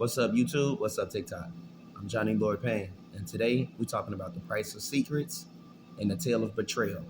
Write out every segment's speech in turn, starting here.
What's up, YouTube? What's up, TikTok? I'm Johnny Lord Payne, and today we're talking about the price of secrets and the tale of betrayal.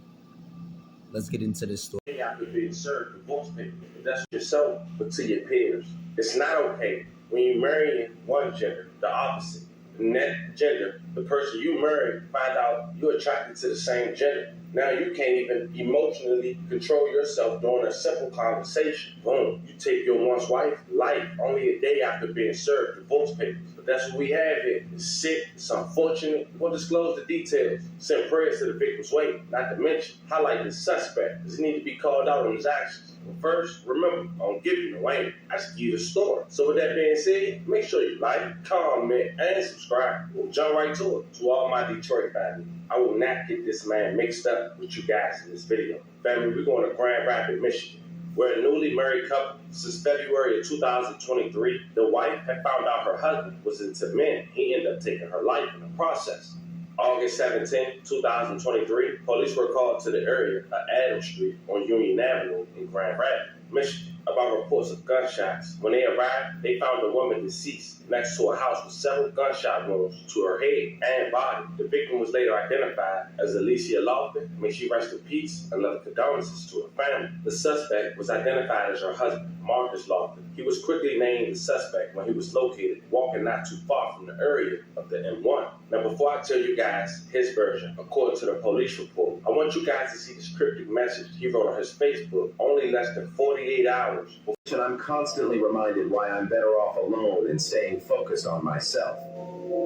Let's get into this story. After being served divorce papers, but that's yourself, but to your peers. It's not okay when you marry one gender, the opposite. In that gender, the person you marry find out you're attracted to the same gender. Now you can't even emotionally control yourself during a simple conversation. Boom, you take your once wife life only a day after being served divorce papers. But that's what we have here. It's sick, it's unfortunate. We'll disclose the details. Send prayers to the victim's way, not to mention highlight the suspect. Does he need to be called out on his actions? But first, remember, I don't give you no aim. I just give you the story. So with that being said, make sure you like, comment, and subscribe. We'll jump right to it. To all my Detroit family, I will not get this man mixed up with you guys in this video. Family, we're going to Grand Rapids, Michigan. We're a newly married couple. Since February of 2023, the wife had found out her husband was into men. He ended up taking her life in the process. August 17, 2023, police were called to the area of Adams Street on Union Avenue in Grand Rapids, Michigan, about reports of gunshots. When they arrived, they found the woman deceased next to a house with several gunshot wounds to her head and body. The victim was later identified as Alicia Lofton. May she rest in peace and love condolences to her family. The suspect was identified as her husband, Marcus Lofton. He was quickly named the suspect when he was located walking not too far from the area of the M1. Now, before I tell you guys his version, according to the police report, I want you guys to see this cryptic message he wrote on his Facebook only less than 48 hours before. I'm constantly reminded why I'm better off alone and staying focused on myself.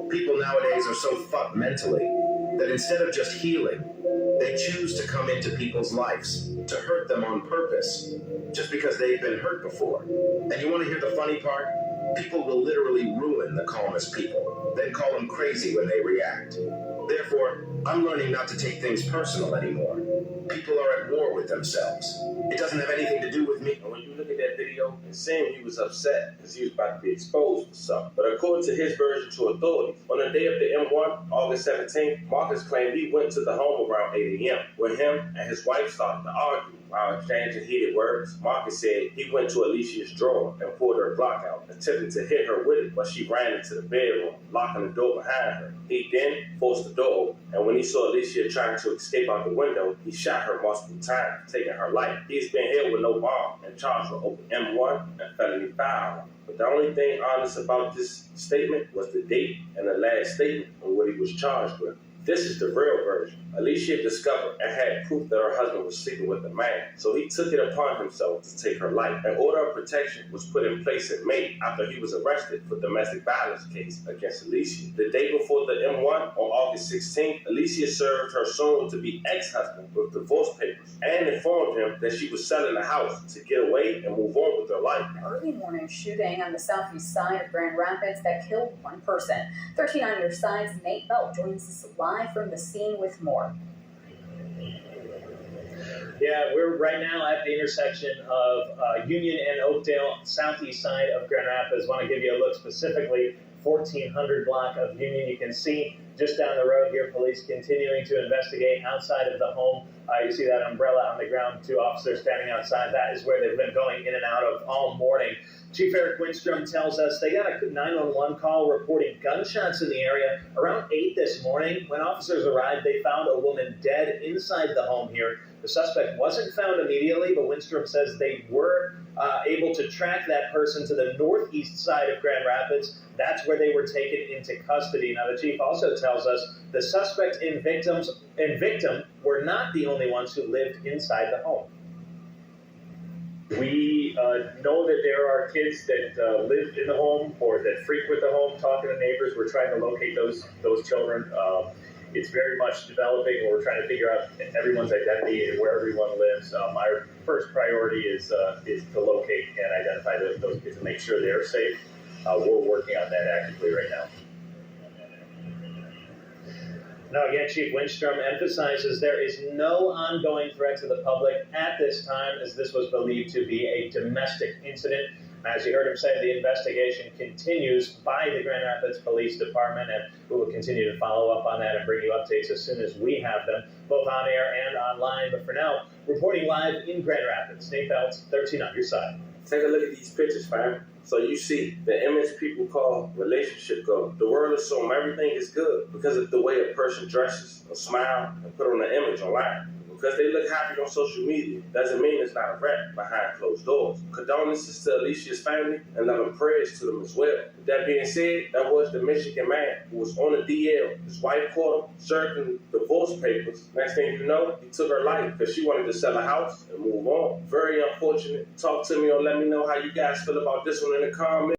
People nowadays are so fucked mentally that instead of just healing, they choose to come into people's lives to hurt them on purpose just because they've been hurt before. And you want to hear the funny part? People will literally ruin the calmest people, then call them crazy when they react. Therefore, I'm learning not to take things personal anymore. People are at war with themselves. It doesn't have anything to do with me. And when you look at that video, it seemed he was upset because he was about to be exposed for something. But according to his version to authorities, on the day of the M1, August 17th, Marcus claimed he went to the home around 8 a.m. where him and his wife started to argue. While exchanging heated words, Marcus said he went to Alicia's drawer and pulled her Glock out, attempting to hit her with it, but she ran into the bedroom, locking the door behind her. He then forced the door open, and when he saw Alicia trying to escape out the window, he shot her multiple times, taking her life. He's been held with no bond and charged with open M1 and felony firearm. But the only thing honest about this statement was the date and the last statement on what he was charged with. This is the real version. Alicia discovered and had proof that her husband was sleeping with a man, so he took it upon himself to take her life. An order of protection was put in place in May after he was arrested for domestic violence case against Alicia. The day before the M1, on August 16th, Alicia served her soon-to-be ex-husband with divorce papers and informed him that she was selling the house to get away and move on with her life. Early morning shooting on the southeast side of Grand Rapids that killed one person. 13 on your side's Nate Belt joins us live from the scene with more. Yeah, we're right now at the intersection of Union and Oakdale, southeast side of Grand Rapids. Want to give you a look specifically, 1400 block of Union. You can see just down the road here, police continuing to investigate outside of the home. You see that umbrella on the ground, two officers standing outside. That is where they've been going in and out of all morning. Chief Eric Winstrom tells us they got a 911 call reporting gunshots in the area around 8 this morning. When officers arrived, they found a woman dead inside the home here. The suspect wasn't found immediately, but Winstrom says they were able to track that person to the northeast side of Grand Rapids. That's where they were taken into custody. Now, the chief also tells us the suspect and victim were not the only ones who lived inside the home. We know that there are kids that live in the home or that frequent the home, talking to neighbors. We're trying to locate those children. It's very much developing. We're trying to figure out everyone's identity and where everyone lives. Our first priority is to locate and identify those kids and make sure they're safe. We're working on that actively right now. Now, again, Chief Winstrom emphasizes there is no ongoing threat to the public at this time, as this was believed to be a domestic incident. As you heard him say, the investigation continues by the Grand Rapids Police Department, and we will continue to follow up on that and bring you updates as soon as we have them, both on air and online. But for now, reporting live in Grand Rapids, Nate Belt, 13 on your side. Take a look at these pictures, fam. So you see the image people call relationship goals. The world assumes everything is good because of the way a person dresses or smile and put on an image online. Because they look happy on social media doesn't mean it's not a wreck behind closed doors. Condolences to Alicia's family and loving prayers to them as well. With that being said, that was the Michigan man who was on the DL. His wife caught him, served him divorce papers. Next thing you know, he took her life because she wanted to sell a house and move on. Very unfortunate. Talk to me or let me know how you guys feel about this one in the comments.